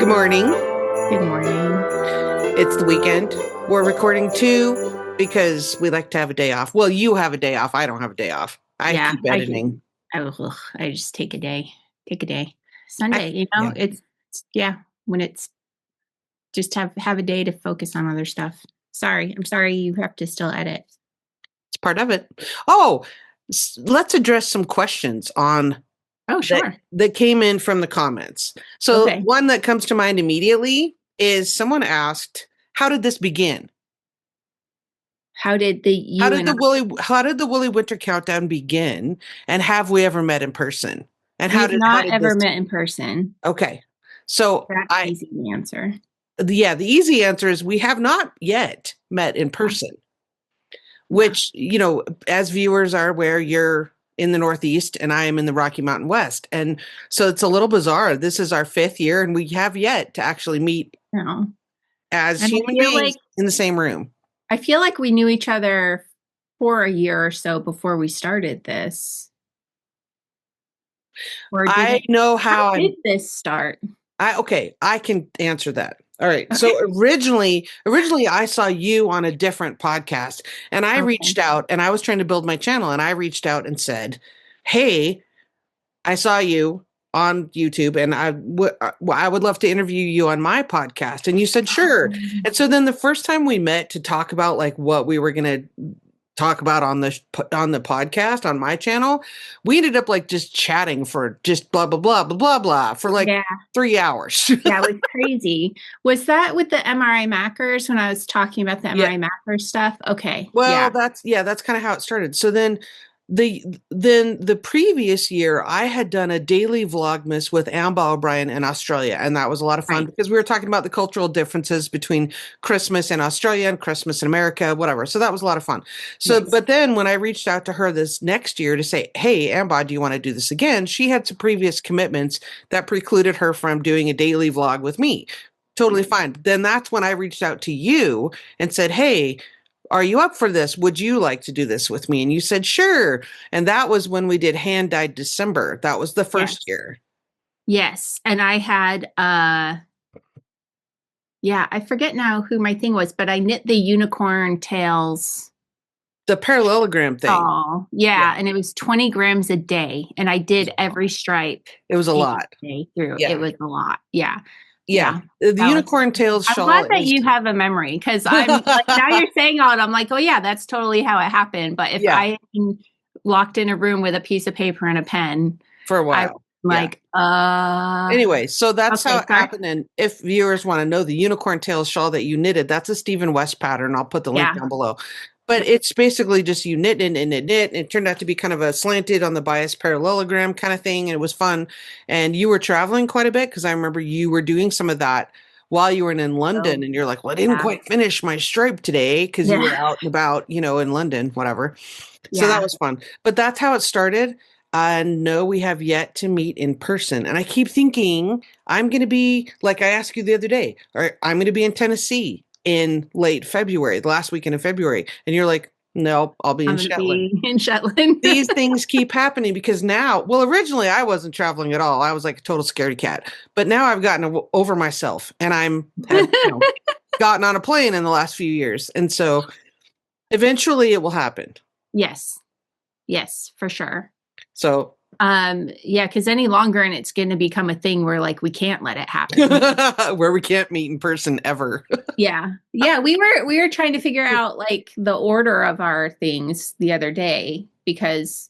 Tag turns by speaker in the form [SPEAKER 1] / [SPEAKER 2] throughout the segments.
[SPEAKER 1] morning.
[SPEAKER 2] Good morning.
[SPEAKER 1] It's the weekend. We're recording too because we like to have a day off. Well, you have a day off. I don't have a day off. I keep editing.
[SPEAKER 2] I just take a day. Sunday, it's when it's just have a day to focus on other stuff. I'm sorry you have to still edit.
[SPEAKER 1] It's part of it. Oh, let's address some questions on
[SPEAKER 2] sure.
[SPEAKER 1] that came in from the comments. So
[SPEAKER 2] Okay.
[SPEAKER 1] One that comes to mind immediately is someone asked, how did this begin?
[SPEAKER 2] How did the
[SPEAKER 1] Woolly Winter Countdown begin? And have we ever met in person? And
[SPEAKER 2] We've not ever met in person.
[SPEAKER 1] Okay. So
[SPEAKER 2] that's easy to answer.
[SPEAKER 1] The easy answer is we have not yet met in person, which, as viewers are aware, you're in the Northeast and I am in the Rocky Mountain West. And so it's a little bizarre. This is our 5th year and we have yet to actually meet as human beings in the same room.
[SPEAKER 2] I feel like we knew each other for a year or so before we started this.
[SPEAKER 1] How
[SPEAKER 2] did this start?
[SPEAKER 1] I can answer that. All right. Okay. So originally I saw you on a different podcast and I reached out and I was trying to build my channel and I reached out and said, hey, I saw you on YouTube and I would love to interview you on my podcast. And you said, sure. And so then the first time we met to talk about like what we were going to talk about on the podcast on my channel, we ended up like just chatting for just blah, blah, blah, blah, blah, blah for like 3 hours.
[SPEAKER 2] Yeah, it was crazy. Was that with the MRI Mackers when I was talking about the MRI Mackers stuff? Okay.
[SPEAKER 1] Well, that's kind of how it started. So then the previous year I had done a daily Vlogmas with Amba O'Brien in Australia. And that was a lot of fun because we were talking about the cultural differences between Christmas in Australia and Christmas in America, whatever. So that was a lot of fun. So, but then when I reached out to her this next year to say, hey, Amba, do you want to do this again? She had some previous commitments that precluded her from doing a daily vlog with me. Totally fine. Then that's when I reached out to you and said, hey, are you up for this? Would you like to do this with me? And you said, sure. And that was when we did Hand Dyed December. That was the first year.
[SPEAKER 2] Yes. And I had, I forget now who my thing was, but I knit the unicorn tails.
[SPEAKER 1] The parallelogram thing.
[SPEAKER 2] Oh, yeah. And it was 20 grams a day. And I did every stripe.
[SPEAKER 1] It was a lot.
[SPEAKER 2] Through. Yeah. It was a lot. Yeah.
[SPEAKER 1] Yeah. The unicorn tails shawl.
[SPEAKER 2] I'm glad that you have a memory because I'm like, now you're saying all it. I'm like, oh yeah, that's totally how it happened. But if I had been locked in a room with a piece of paper and a pen
[SPEAKER 1] for a while, anyway, so that's how it happened. And if viewers want to know the unicorn tails shawl that you knitted, that's a Stephen West pattern. I'll put the link down below. But it's basically just you knit and it turned out to be kind of a slanted on the bias parallelogram kind of thing. And it was fun. And you were traveling quite a bit because I remember you were doing some of that while you were in London. And you're like, well, I didn't quite finish my stripe today because you were out and about, in London, whatever. So that was fun. But that's how it started. No, we have yet to meet in person. And I keep thinking I'm going to be, like I asked you the other day, or I'm going to be in Tennessee in late February, the last weekend of February. And you're like, nope, I'll be in Shetland. These things keep happening because now, well, originally I wasn't traveling at all. I was like a total scaredy cat. But now I've gotten over myself and have gotten on a plane in the last few years. And so eventually it will happen.
[SPEAKER 2] Yes. Yes, for sure.
[SPEAKER 1] So
[SPEAKER 2] because any longer and it's going to become a thing where like we can't let it happen,
[SPEAKER 1] where we can't meet in person ever.
[SPEAKER 2] Yeah. We were trying to figure out like the order of our things the other day because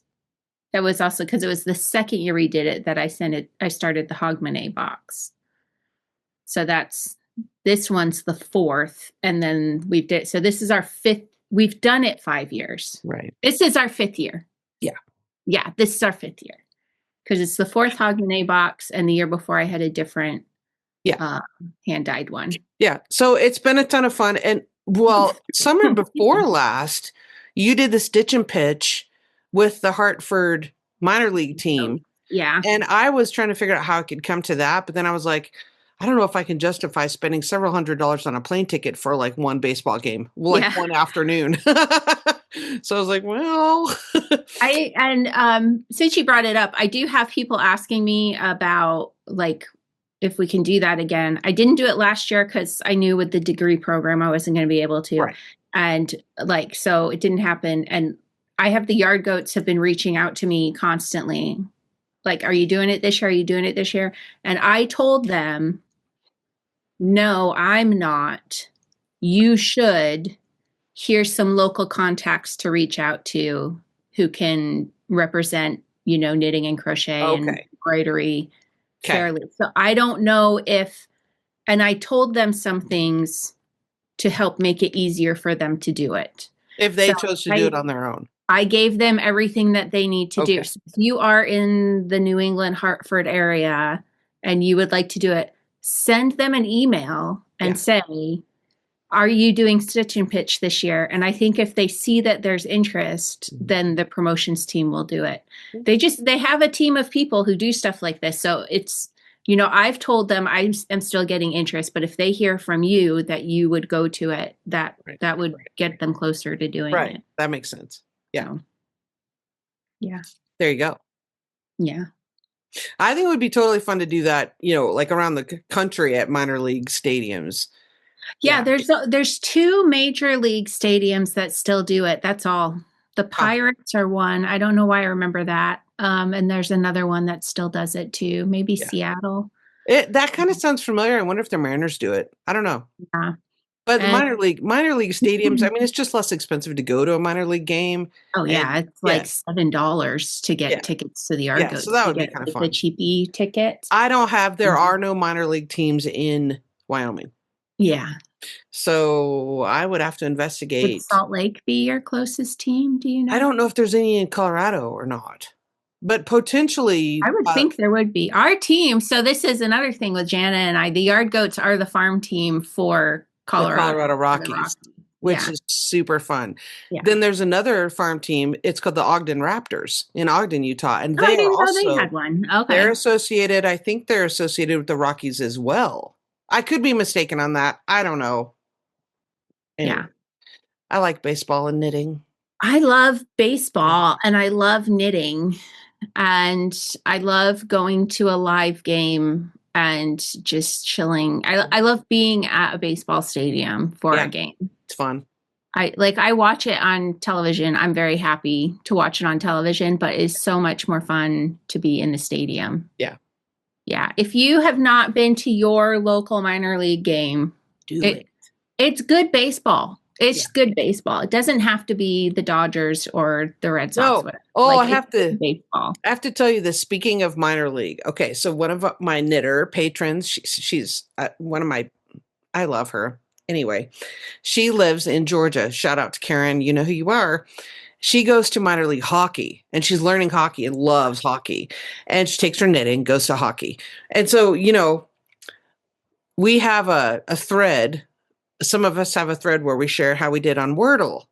[SPEAKER 2] that was also because it was the second year we did it that I started the Hogmanay box. So this one's the 4th, and then so this is our 5th. We've done it 5 years.
[SPEAKER 1] Right.
[SPEAKER 2] This is our 5th year. Yeah, this is our 5th year because it's the 4th Hogmanay box, and the year before I had a different hand-dyed one.
[SPEAKER 1] Yeah, so it's been a ton of fun. And well, summer before last, you did the Stitch and Pitch with the Hartford minor league team.
[SPEAKER 2] Yeah.
[SPEAKER 1] And I was trying to figure out how I could come to that, but then I was like, I don't know if I can justify spending several $100s on a plane ticket for like one baseball game, like one afternoon. So I was like, well,
[SPEAKER 2] since you brought it up, I do have people asking me about like if we can do that again. I didn't do it last year because I knew with the degree program I wasn't going to be able to.
[SPEAKER 1] Right.
[SPEAKER 2] And like, so it didn't happen. And I have the yard goats have been reaching out to me constantly. Like, are you doing it this year? Are you doing it this year? And I told them, no, I'm not. You should. Here's some local contacts to reach out to who can represent, knitting and crochet and embroidery fairly. So I don't know and I told them some things to help make it easier for them to do it.
[SPEAKER 1] If they chose to do it on their own.
[SPEAKER 2] I gave them everything that they need to do. So if you are in the New England, Hartford area and you would like to do it, send them an email and say, are you doing Stitch and Pitch this year? And I think if they see that there's interest, then the promotions team will do it. They have a team of people who do stuff like this. So it's, I've told them I am still getting interest, but if they hear from you that you would go to it, that would get them closer to doing it.
[SPEAKER 1] That makes sense. Yeah.
[SPEAKER 2] So, yeah.
[SPEAKER 1] There you go.
[SPEAKER 2] Yeah.
[SPEAKER 1] I think it would be totally fun to do that, like around the country at minor league stadiums.
[SPEAKER 2] Yeah, there's 2 major league stadiums that still do it. That's all. The Pirates are one. I don't know why I remember that. And there's another one that still does it too. Maybe Seattle.
[SPEAKER 1] That kind of sounds familiar. I wonder if the Mariners do it. I don't know.
[SPEAKER 2] Yeah.
[SPEAKER 1] But the minor league stadiums, I mean, it's just less expensive to go to a minor league game.
[SPEAKER 2] Oh yeah, it's like $7 to get tickets to the yard goats.
[SPEAKER 1] So that would be kind of fun.
[SPEAKER 2] The cheapy tickets.
[SPEAKER 1] There are no minor league teams in Wyoming.
[SPEAKER 2] Yeah.
[SPEAKER 1] So I would have to investigate.
[SPEAKER 2] Would Salt Lake be your closest team? Do you know?
[SPEAKER 1] I don't know if there's any in Colorado or not, but potentially.
[SPEAKER 2] I would think there would be. Our team. So this is another thing with Jana and I. The yard goats are the farm team for Colorado
[SPEAKER 1] Rockies, which is super fun.
[SPEAKER 2] Yeah.
[SPEAKER 1] Then there's another farm team. It's called the Ogden Raptors in Ogden, Utah, and they
[SPEAKER 2] had one. Okay,
[SPEAKER 1] they're associated. I think they're associated with the Rockies as well. I could be mistaken on that. I don't know. Anyway, yeah, I like baseball and knitting.
[SPEAKER 2] I love baseball and I love knitting, and I love going to a live game and just chilling. I love being at a baseball stadium for a game.
[SPEAKER 1] It's fun.
[SPEAKER 2] I watch it on television. I'm very happy to watch it on television, but it's so much more fun to be in the stadium.
[SPEAKER 1] Yeah.
[SPEAKER 2] Yeah. If you have not been to your local minor league game,
[SPEAKER 1] do it.
[SPEAKER 2] It's good baseball. It's good baseball. It doesn't have to be the Dodgers or the Red Sox.
[SPEAKER 1] No. I have to tell you this. Speaking of minor league. Okay. So one of my knitter patrons, she's one of my, I love her. Anyway, she lives in Georgia. Shout out to Karen. You know who you are. She goes to minor league hockey and she's learning hockey and loves hockey. And she takes her knitting, goes to hockey. And so, we have a thread. Some of us have a thread where we share how we did on Wordle.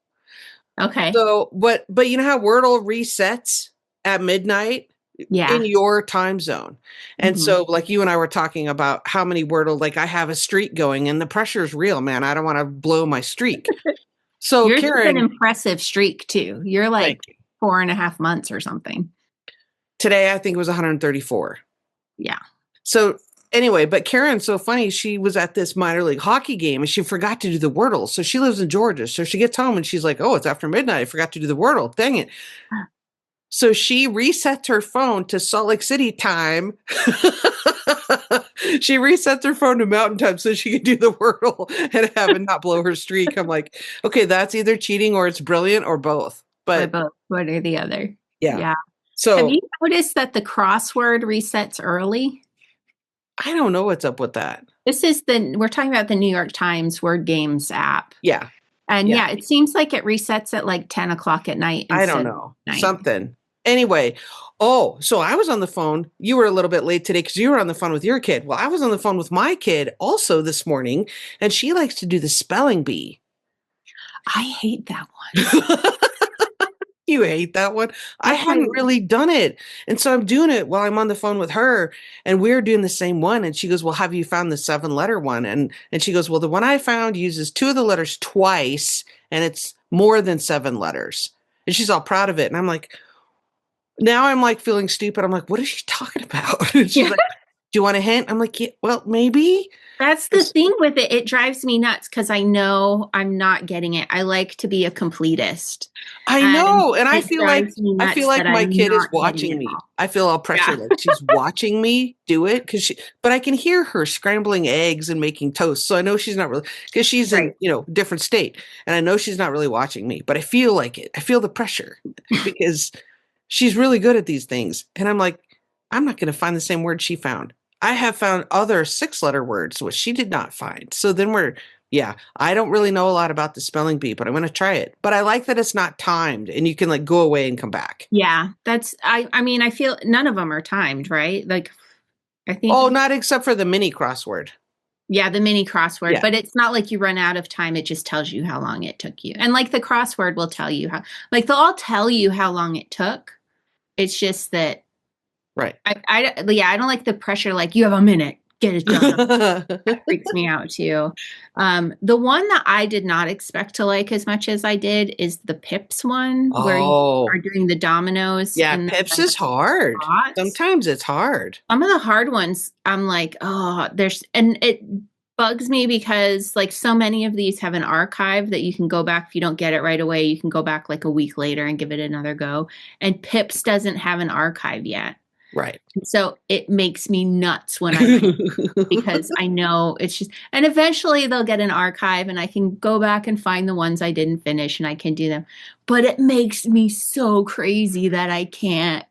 [SPEAKER 2] Okay.
[SPEAKER 1] So, but you know how Wordle resets at midnight in your time zone. And so like you and I were talking about how many Wordle, like I have a streak going and the pressure is real, man. I don't want to blow my streak. So
[SPEAKER 2] yours
[SPEAKER 1] Karen,
[SPEAKER 2] is an impressive streak too. You're like 4.5 months or something.
[SPEAKER 1] Today, I think it was 134.
[SPEAKER 2] Yeah.
[SPEAKER 1] So anyway, but Karen's so funny. She was at this minor league hockey game and she forgot to do the Wordle. So she lives in Georgia. So she gets home and she's like, oh, it's after midnight. I forgot to do the Wordle. Dang it. So she resets her phone to Salt Lake City time. She resets her phone to Mountain Time so she can do the Wordle and have it not blow her streak. I'm like, okay, that's either cheating or it's brilliant or both. But
[SPEAKER 2] both, one or the other.
[SPEAKER 1] Yeah. So
[SPEAKER 2] have you noticed that the crossword resets early?
[SPEAKER 1] I don't know what's up with that.
[SPEAKER 2] This is we're talking about the New York Times Word Games app.
[SPEAKER 1] Yeah.
[SPEAKER 2] And it seems like it resets at like 10 o'clock at night.
[SPEAKER 1] I don't know. Something. Anyway, so I was on the phone. You were a little bit late today because you were on the phone with your kid. Well, I was on the phone with my kid also this morning, and she likes to do the spelling bee.
[SPEAKER 2] I hate that one.
[SPEAKER 1] You hate that one? I hadn't really done it. And so I'm doing it while I'm on the phone with her, and we're doing the same one. And she goes, well, have you found the 7-letter one? And she goes, well, the one I found uses 2 of the letters twice, and it's more than 7 letters. And she's all proud of it. And I'm like, now I'm like feeling stupid. I'm like, what is she talking about? And she's like, Do you want a hint? I'm like, yeah, well, maybe.
[SPEAKER 2] That's the thing with it. It drives me nuts because I know I'm not getting it. I like to be a completist.
[SPEAKER 1] I know. And
[SPEAKER 2] it drives me nuts that
[SPEAKER 1] my
[SPEAKER 2] I'm
[SPEAKER 1] kid is
[SPEAKER 2] not getting
[SPEAKER 1] watching
[SPEAKER 2] it
[SPEAKER 1] me.
[SPEAKER 2] all.
[SPEAKER 1] I feel all pressure like she's watching me do it but I can hear her scrambling eggs and making toast. So I know she's not really, because she's in, different state. And I know she's not really watching me, but I feel like it. I feel the pressure because she's really good at these things. And I'm like, I'm not going to find the same word she found. I have found other 6-letter words, which she did not find. So then I don't really know a lot about the spelling bee, but I'm going to try it. But I like that it's not timed and you can like go away and come back.
[SPEAKER 2] Yeah, I mean, I feel none of them are timed, right? Like, I think.
[SPEAKER 1] Oh, not except for the mini crossword.
[SPEAKER 2] Yeah, the mini crossword, but it's not like you run out of time. It just tells you how long it took you. And like the crossword will tell you they'll all tell you how long it took. It's just that.
[SPEAKER 1] Right.
[SPEAKER 2] I don't like the pressure. Like, you have a minute, get it done. That freaks me out too. The one that I did not expect to like as much as I did is the Pips one, where you are doing the dominoes.
[SPEAKER 1] Yeah, Pips is hard. Sometimes it's hard.
[SPEAKER 2] Some of the hard ones, I'm like, and it bugs me because like so many of these have an archive that you can go back. If you don't get it right away, you can go back like a week later and give it another go. And Pips doesn't have an archive yet.
[SPEAKER 1] Right.
[SPEAKER 2] So it makes me nuts when I because I know it's just, and eventually they'll get an archive and I can go back and find the ones I didn't finish and I can do them. But it makes me so crazy that I can't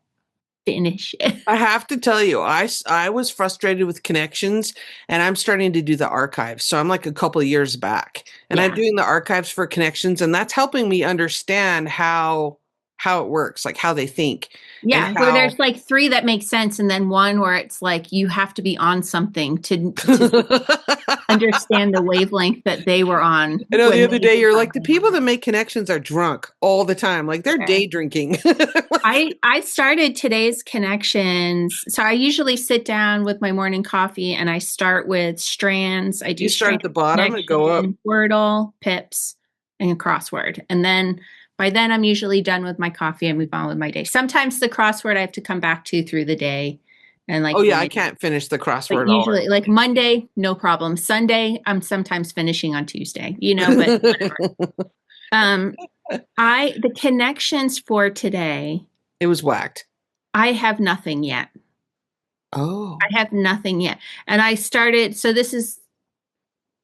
[SPEAKER 2] finish it.
[SPEAKER 1] I have to tell you, I was frustrated with connections and I'm starting to do the archives. So I'm like a couple of years back and I'm doing the archives for connections, and that's helping me understand how it works, like how they think.
[SPEAKER 2] Yeah, where there's like 3 that make sense, and then one where it's like you have to be on something to understand the wavelength that they were on.
[SPEAKER 1] I know the other day you're like, the people that make connections are drunk all the time. Like they're day drinking.
[SPEAKER 2] I started today's connections. So I usually sit down with my morning coffee and I start with strands. I do
[SPEAKER 1] you start at the bottom and go up.
[SPEAKER 2] Wordle, Pips, and crossword. And then by then I'm usually done with my coffee and move on with my day. Sometimes the crossword I have to come back to through the day. And like,
[SPEAKER 1] I can't finish the crossword.
[SPEAKER 2] Usually like Monday, no problem. Sunday, I'm sometimes finishing on Tuesday, but whatever. The connections for today.
[SPEAKER 1] It was whacked.
[SPEAKER 2] I have nothing yet.
[SPEAKER 1] Oh.
[SPEAKER 2] I have nothing yet. And I started, so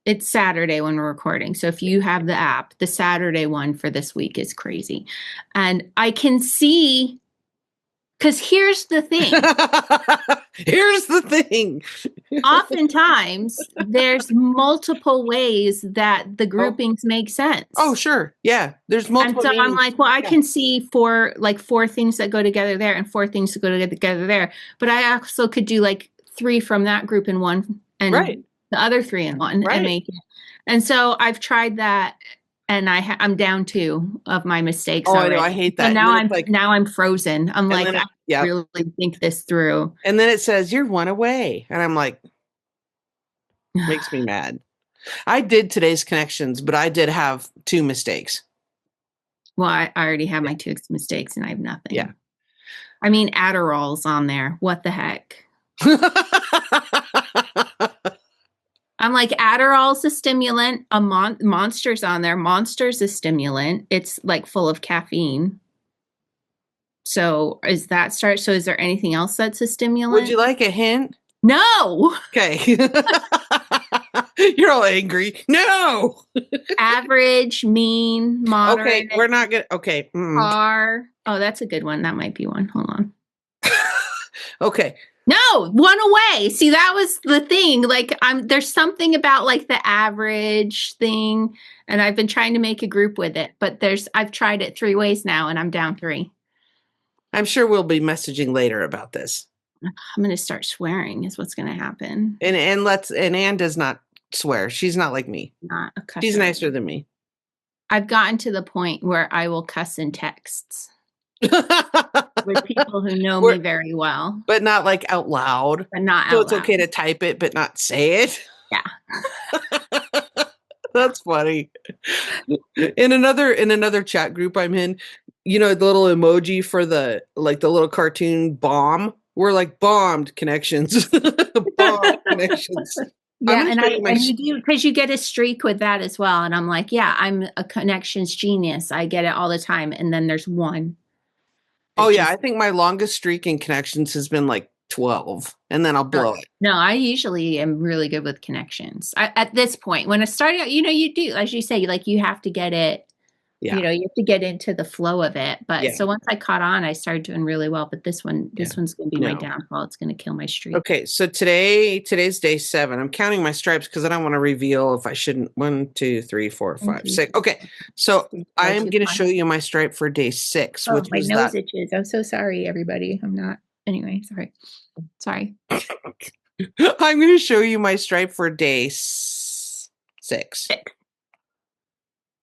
[SPEAKER 2] it's Saturday when we're recording. So if you have the app, the Saturday one for this week is crazy. And I can see, because here's the thing. Oftentimes, there's multiple ways that the groupings make sense.
[SPEAKER 1] Oh, sure. Yeah. There's multiple.
[SPEAKER 2] And so I'm like, well, I can see 4 things that go together there and 4 things that go together there. But I also could do like 3 from that group in one and the other 3 in one and make it. And so I've tried that. And I'm down 2 of my mistakes.
[SPEAKER 1] Oh, I know. I hate that.
[SPEAKER 2] So now I'm frozen. I'm like, I really think this through.
[SPEAKER 1] And then it says you're 1 away. And I'm like, makes me mad. I did today's connections, but I did have 2 mistakes.
[SPEAKER 2] Well, I already have my 2 mistakes and I have nothing.
[SPEAKER 1] Yeah.
[SPEAKER 2] I mean, Adderall's on there. What the heck? I'm like, Adderall's a stimulant. Monster's on there. Monster's a stimulant. It's like full of caffeine. So is there anything else that's a stimulant?
[SPEAKER 1] Would you like a hint?
[SPEAKER 2] No.
[SPEAKER 1] Okay. You're all angry. No.
[SPEAKER 2] Average, mean, moderate.
[SPEAKER 1] Okay, we're not good. Okay.
[SPEAKER 2] Par. Oh, that's a good one. That might be one. Hold on.
[SPEAKER 1] Okay.
[SPEAKER 2] No, 1 away. See, that was the thing. Like, there's something about like the average thing, and I've been trying to make a group with it, but I've tried it 3 ways now, and I'm down 3.
[SPEAKER 1] I'm sure we'll be messaging later about this.
[SPEAKER 2] I'm going to start swearing is what's going to happen.
[SPEAKER 1] And Anne does not swear. She's not like me.
[SPEAKER 2] Not a cusser.
[SPEAKER 1] She's nicer than me.
[SPEAKER 2] I've gotten to the point where I will cuss in texts. With people who know me very well.
[SPEAKER 1] But not like out loud.
[SPEAKER 2] But not
[SPEAKER 1] so out loud. So it's okay to type it, but not say it.
[SPEAKER 2] Yeah.
[SPEAKER 1] That's funny. In another chat group I'm in, the little emoji for the little cartoon bomb. We're like bombed connections. Bombed connections.
[SPEAKER 2] Yeah, and you do, because you get a streak with that as well. And I'm like, yeah, I'm a connections genius. I get it all the time. And then there's one.
[SPEAKER 1] Oh yeah, I think my longest streak in connections has been like 12, and then I'll blow it.
[SPEAKER 2] No, I usually am really good with connections. At this point, when I started out, you do, as you say, like you have to get it.
[SPEAKER 1] Yeah.
[SPEAKER 2] You have to get into the flow of it. But so once I caught on, I started doing really well. But this one's going to be my downfall. It's going to kill my streak.
[SPEAKER 1] Okay. So today's day 7. I'm counting my stripes because I don't want to reveal if I shouldn't. 1, 2, 3, 4, 5, 6. Okay. So I am going to show you my stripe for day 6, which
[SPEAKER 2] my nose itches. I'm so sorry, everybody. I'm not. Anyway, sorry.
[SPEAKER 1] I'm going to show you my stripe for day 6.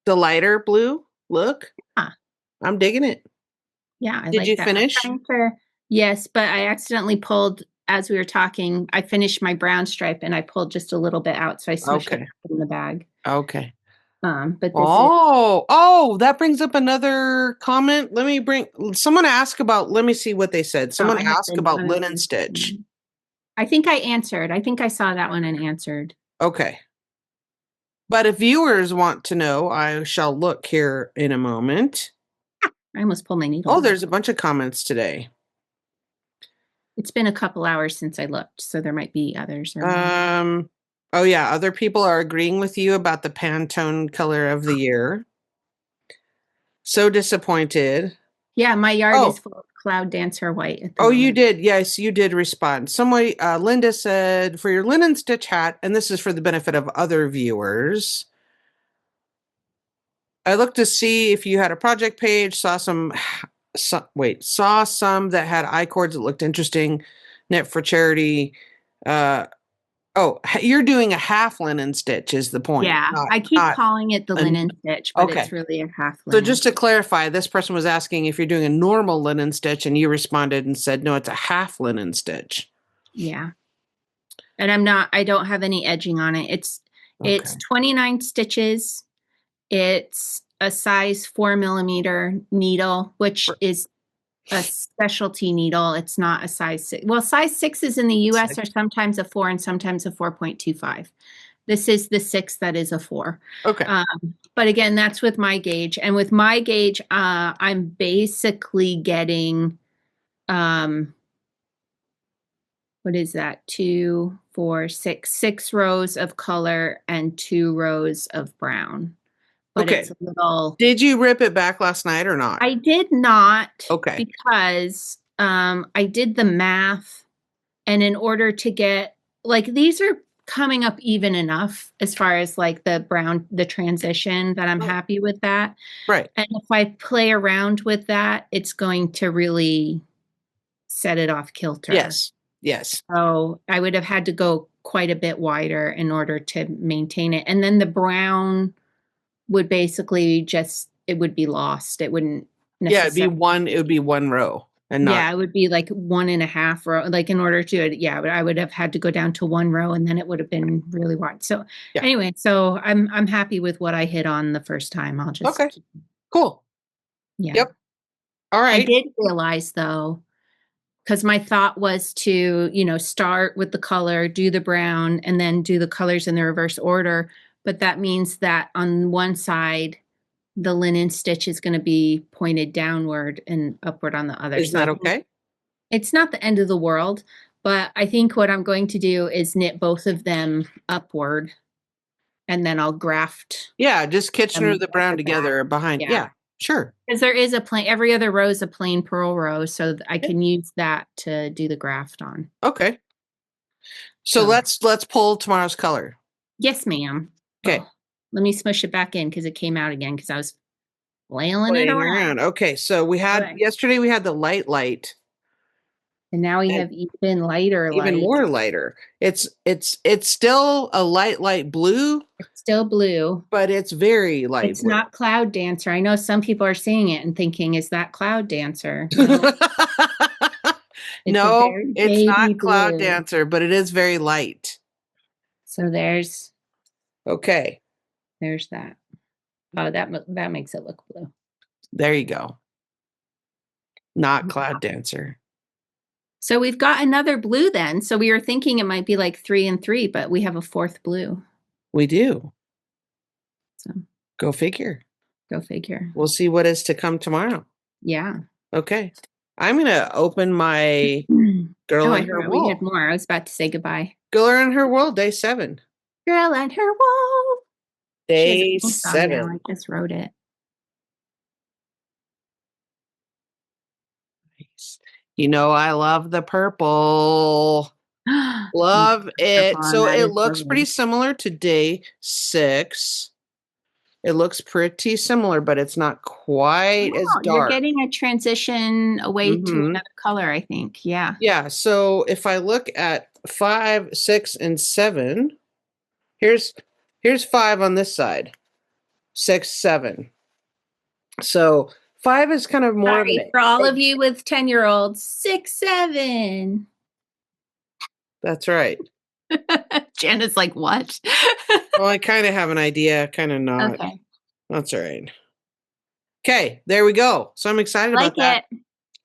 [SPEAKER 1] The lighter blue. Look, I'm digging it.
[SPEAKER 2] Yeah.
[SPEAKER 1] Did you finish?
[SPEAKER 2] Yes, but I accidentally pulled, as we were talking, I finished my brown stripe and I pulled just a little bit out. So I smushed it in the bag.
[SPEAKER 1] Okay.
[SPEAKER 2] But this
[SPEAKER 1] that brings up another comment. Someone asked about, let me see what they said. Someone asked about linen stitch.
[SPEAKER 2] I think I answered. I think I saw that one and answered.
[SPEAKER 1] Okay. But if viewers want to know, I shall look here in a moment.
[SPEAKER 2] I almost pulled my needle.
[SPEAKER 1] Oh, there's a bunch of comments today.
[SPEAKER 2] It's been a couple hours since I looked, so there might be others.
[SPEAKER 1] Oh yeah, other people are agreeing with you about the Pantone color of the year. So disappointed.
[SPEAKER 2] Yeah, my yard is full of Cloud Dancer white.
[SPEAKER 1] You did. Yes, you did respond. Somebody, Linda said, for your linen stitch hat, and this is for the benefit of other viewers, I looked to see if you had a project page, saw some that had I-cords that looked interesting, knit for charity. You're doing a half linen stitch is the point.
[SPEAKER 2] Yeah, I keep calling it the linen stitch, but it's really a half linen.
[SPEAKER 1] So just to clarify, this person was asking if you're doing a normal linen stitch, and you responded and said, no, it's a half linen stitch.
[SPEAKER 2] Yeah. And I don't have any edging on it. It's 29 stitches. It's a size 4mm needle, which is a specialty needle. It's not a size 6. Well, size 6s in the US are sometimes a 4 and sometimes a 4.25. This is the 6 that is a 4.
[SPEAKER 1] Okay.
[SPEAKER 2] But again, that's with my gauge. And with my gauge, I'm basically getting, what is that? 2, 4, 6, 6 rows of color and 2 rows of brown. But it's a little.
[SPEAKER 1] Did you rip it back last night or not?
[SPEAKER 2] I did not.
[SPEAKER 1] Okay.
[SPEAKER 2] Because I did the math, and in order to get, like, these are coming up even enough as far as like the transition that I'm happy with that.
[SPEAKER 1] Right.
[SPEAKER 2] And if I play around with that, it's going to really set it off kilter.
[SPEAKER 1] Yes.
[SPEAKER 2] So I would have had to go quite a bit wider in order to maintain it. And then the brown would basically it would be lost. It wouldn't necessarily.
[SPEAKER 1] It would be one row. And
[SPEAKER 2] it would be like 1.5 row. Like in order to, but I would have had to go down to 1 row, and then it would have been really wide. So anyway, so I'm happy with what I hit on the first time. I'll just
[SPEAKER 1] cool.
[SPEAKER 2] Yeah.
[SPEAKER 1] Yep. All right.
[SPEAKER 2] I did realize though, because my thought was to, start with the color, do the brown, and then do the colors in the reverse order. But that means that on one side, the linen stitch is going to be pointed downward and upward on the other.
[SPEAKER 1] Is that okay?
[SPEAKER 2] It's not the end of the world, but I think what I'm going to do is knit both of them upward, and then I'll graft.
[SPEAKER 1] Yeah, just Kitchener the brown together behind. Yeah, sure.
[SPEAKER 2] Because there is every other row is a plain purl row, so I can use that to do the graft on.
[SPEAKER 1] Okay. So let's pull tomorrow's color.
[SPEAKER 2] Yes, ma'am.
[SPEAKER 1] Okay.
[SPEAKER 2] Let me smush it back in because it came out again because I was flailing it around.
[SPEAKER 1] Okay, so yesterday we had the light.
[SPEAKER 2] And now we have even lighter light.
[SPEAKER 1] Even more lighter. It's still a light blue.
[SPEAKER 2] It's still blue.
[SPEAKER 1] But it's very light
[SPEAKER 2] It's not Cloud Dancer. I know some people are seeing it and thinking, is that Cloud Dancer?
[SPEAKER 1] No, it's not Cloud Dancer, but it is very light.
[SPEAKER 2] So there's.
[SPEAKER 1] Okay.
[SPEAKER 2] There's that. Oh, that makes it look blue.
[SPEAKER 1] There you go. Not Cloud Dancer.
[SPEAKER 2] So we've got another blue then. So we were thinking it might be like 3 and 3, but we have a fourth blue.
[SPEAKER 1] We do.
[SPEAKER 2] So
[SPEAKER 1] go figure.
[SPEAKER 2] Go figure.
[SPEAKER 1] We'll see what is to come tomorrow.
[SPEAKER 2] Yeah.
[SPEAKER 1] Okay. I'm going to open my Girl and Her Wool.
[SPEAKER 2] We had more. I was about to say goodbye.
[SPEAKER 1] Girl and Her Wool, day 7.
[SPEAKER 2] Girl and Her Wool.
[SPEAKER 1] Day 7.
[SPEAKER 2] I just wrote it.
[SPEAKER 1] Nice. You know, I love the purple. Love it. So it looks pretty similar to day 6. It looks pretty similar, but it's not quite as dark.
[SPEAKER 2] You're getting a transition away to another color, I think. Yeah.
[SPEAKER 1] Yeah. So if I look at 5, 6, and 7, here's 5 on this side. 6, 7. So 5 is kind of more
[SPEAKER 2] for all of you with 10-year-olds, 6, 7.
[SPEAKER 1] That's right.
[SPEAKER 2] Jen is like, what?
[SPEAKER 1] Well, I kind of have an idea, kind of not.
[SPEAKER 2] Okay.
[SPEAKER 1] That's all right. Okay, there we go. So I'm excited about that.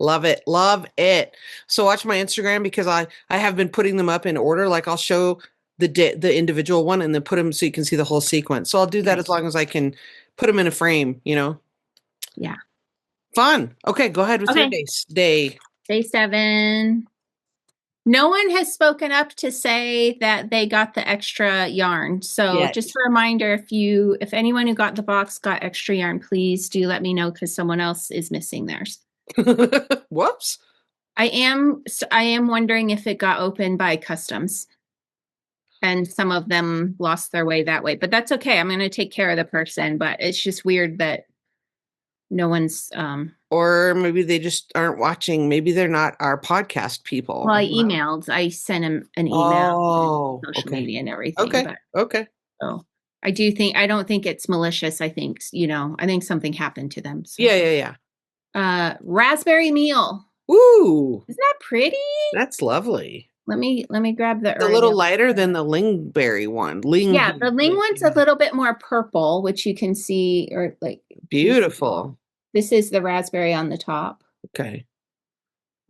[SPEAKER 1] Love it. Love it. So watch my Instagram because I have been putting them up in order. Like I'll show the individual one and then put them so you can see the whole sequence. So I'll do that as long as I can put them in a frame, you know?
[SPEAKER 2] Yeah.
[SPEAKER 1] Fun. Okay, go ahead with your day.
[SPEAKER 2] Day 7. No one has spoken up to say that they got the extra yarn. So just a reminder, if anyone who got the box got extra yarn, please do let me know because someone else is missing theirs.
[SPEAKER 1] Whoops.
[SPEAKER 2] I am wondering if it got opened by customs and some of them lost their way that way, but that's okay. I'm going to take care of the person, but it's just weird that no one's
[SPEAKER 1] or maybe they just aren't watching. Maybe they're not our podcast people.
[SPEAKER 2] Well, I sent him an email, social media and everything.
[SPEAKER 1] Okay.
[SPEAKER 2] So I don't think it's malicious. I think, I think something happened to them. So.
[SPEAKER 1] Yeah.
[SPEAKER 2] Raspberry meal.
[SPEAKER 1] Ooh.
[SPEAKER 2] Isn't that pretty?
[SPEAKER 1] That's lovely.
[SPEAKER 2] Let me grab the
[SPEAKER 1] a little lighter than the lingberry one.
[SPEAKER 2] The ling one's a little bit more purple, which you can see, or like
[SPEAKER 1] beautiful.
[SPEAKER 2] This is the raspberry on the top.
[SPEAKER 1] Okay.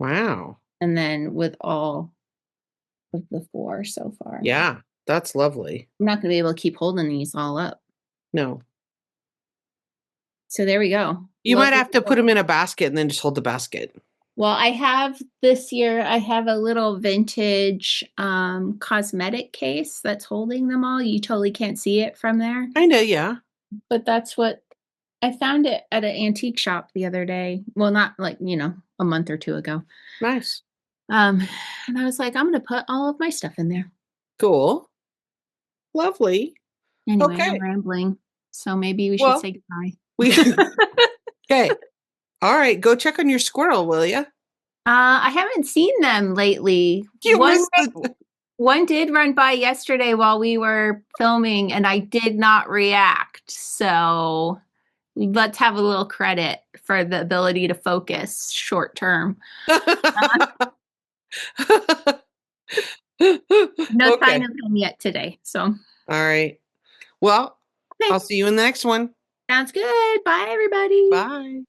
[SPEAKER 1] Wow.
[SPEAKER 2] And then with all of the 4 so far.
[SPEAKER 1] Yeah, that's lovely.
[SPEAKER 2] I'm not going to be able to keep holding these all up.
[SPEAKER 1] No.
[SPEAKER 2] So there we go.
[SPEAKER 1] You might have to put them in a basket and then just hold the basket.
[SPEAKER 2] Well, I have a little vintage cosmetic case that's holding them all. You totally can't see it from there.
[SPEAKER 1] I know, yeah.
[SPEAKER 2] But that's what I found it at an antique shop the other day. Well, not like, a month or 2 ago.
[SPEAKER 1] Nice.
[SPEAKER 2] And I was like, I'm going to put all of my stuff in there.
[SPEAKER 1] Cool. Lovely.
[SPEAKER 2] Anyway, okay. I'm rambling. So maybe we should say goodbye.
[SPEAKER 1] Okay. All right. Go check on your squirrel, will you?
[SPEAKER 2] I haven't seen them lately. One did run by yesterday while we were filming and I did not react. So let's have a little credit for the ability to focus short term. No sign of him yet today. So.
[SPEAKER 1] All right. Well, I'll see you in the next one.
[SPEAKER 2] Sounds good. Bye, everybody.
[SPEAKER 1] Bye.